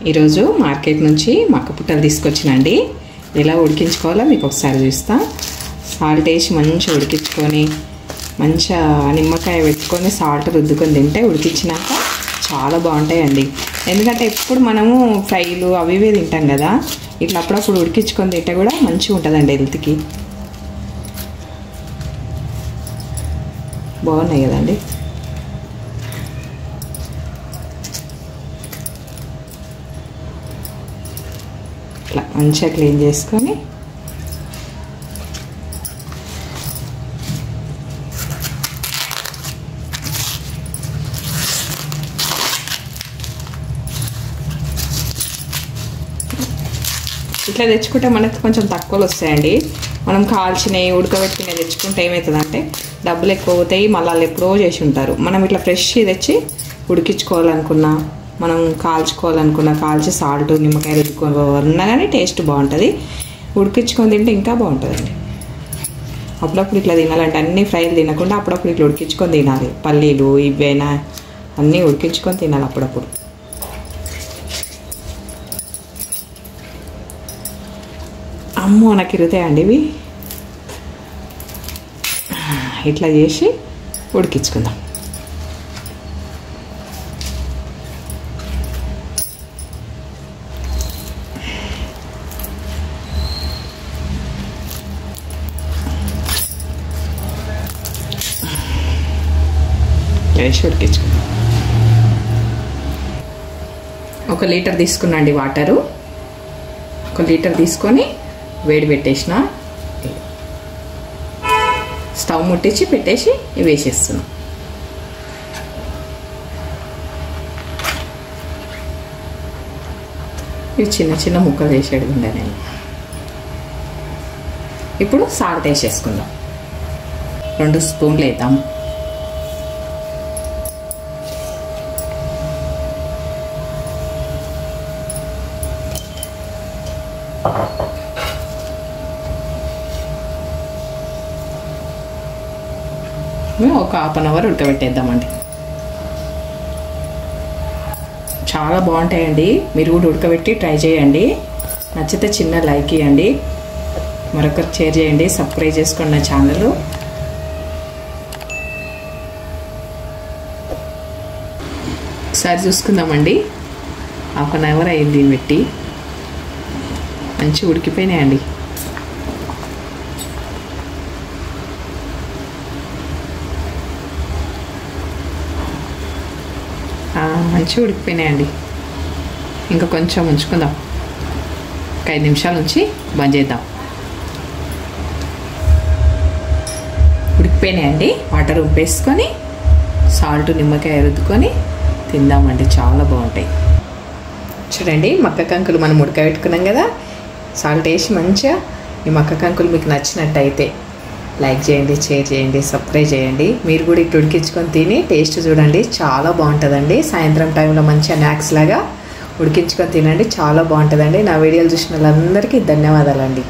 ఈరోజు మార్కెట్ నుంచి మక్క పుట్టలు తీసుకొచ్చినండి. ఎలా ఉడికించుకోవాలో మీకు ఒకసారి చూస్తా. సాల్ట్ వేసి మంచిగా ఉడికించుకొని మంచిగా నిమ్మకాయ పెట్టుకొని సాల్ట్ రుద్దుకొని తింటే ఉడికించినాక చాలా బాగుంటాయండి. ఎందుకంటే ఎప్పుడు మనము ఫ్రైలు అవి ఇవే తింటాం కదా, ఇట్లా అప్పుడప్పుడు ఉడికించుకొని తింటే కూడా మంచిగా ఉంటుందండి హెల్త్కి. బాగున్నాయి కదండి. ఇట్లా మంచిగా క్లీన్ చేసుకొని ఇట్లా తెచ్చుకుంటే మనకు కొంచెం తక్కువలు వస్తాయండి. మనం కాల్చినవి ఉడకబెట్టినవి తెచ్చుకుంటే ఏమవుతుందంటే డబ్బులు ఎక్కువ అవుతాయి, మళ్ళీ వాళ్ళు ఎప్పుడో చేసి ఉంటారు. మనం ఇట్లా ఫ్రెష్ తెచ్చి ఉడికించుకోవాలనుకున్నా, మనం కాల్చుకోవాలనుకున్నా కాల్చి సాల్ట్ నిమ్మకాయ రుద్దుకోవాలన్నా కానీ టేస్ట్ బాగుంటుంది. ఉడికించుకొని తింటే ఇంకా బాగుంటుందండి. అప్పుడప్పుడు ఇట్లా తినాలంటే అన్ని ఫ్రైలు తినకుండా అప్పుడప్పుడు ఇట్లా ఉడికించుకొని తినాలి. పల్లీలు ఇవైనా అన్నీ ఉడికించుకొని తినాలి అప్పుడప్పుడు. అమ్మో నాకు ఇరుగుతాయండి ఇవి. ఇట్లా చేసి ఉడికించుకుందాం. వేసి ఉడికించుకుందాం. 1 లీటర్ తీసుకున్నాండి వాటరు. 1 లీటర్ తీసుకొని వేడి పెట్టేసిన, స్టవ్ ముట్టించి పెట్టేసి ఇవి వేసేస్తున్నాం. ఇవి చిన్న చిన్న ముక్కలు వేసేది ఉండే నేను. ఇప్పుడు సాల్ట్ వేసేసుకుందాం. 2 స్పూన్లు వేద్దాం. మేము ఒక 1/2 అవర్ ఉడకబెట్టేద్దామండి. చాలా బాగుంటాయండి. మీరు కూడా ఉడకబెట్టి ట్రై చేయండి. నచ్చితే చిన్న లైక్ ఇవ్వండి, మరొకరికి షేర్ చేయండి, సబ్స్క్రైబ్ చేసుకోండి నా ఛానల్. ఒకసారి చూసుకుందామండి. 1/2 అవర్ అయింది పెట్టి. మంచిగా ఉడికిపోయినాయండి. మంచిగా ఉడికిపోయినాయండి. ఇంకా కొంచెం ఉంచుకుందాం. ఒక 5 నిమిషాల నుంచి బంద్ చేద్దాం. ఉడికిపోయినాయండి. వాటర్ ఉప్పేసుకొని సాల్ట్ నిమ్మకాయ రుద్దుకొని తిందామండి. చాలా బాగుంటాయి. చూడండి, మక్క కంకులు మనం ఉడకబెట్టుకున్నాం కదా, సాల్ట్ వేసి మంచిగా. ఈ మక్క కంకులు మీకు నచ్చినట్టయితే లైక్ చేయండి, షేర్ చేయండి, సబ్స్క్రైబ్ చేయండి. మీరు కూడా ఇట్లా ఉడికించుకొని తిని టేస్ట్ చూడండి. చాలా బాగుంటుందండి. సాయంత్రం టైంలో మంచిగా స్నాక్స్ లాగా ఉడికించుకొని తినండి. చాలా బాగుంటుందండి. నా వీడియోలు చూసిన వాళ్ళందరికీ ధన్యవాదాలండి.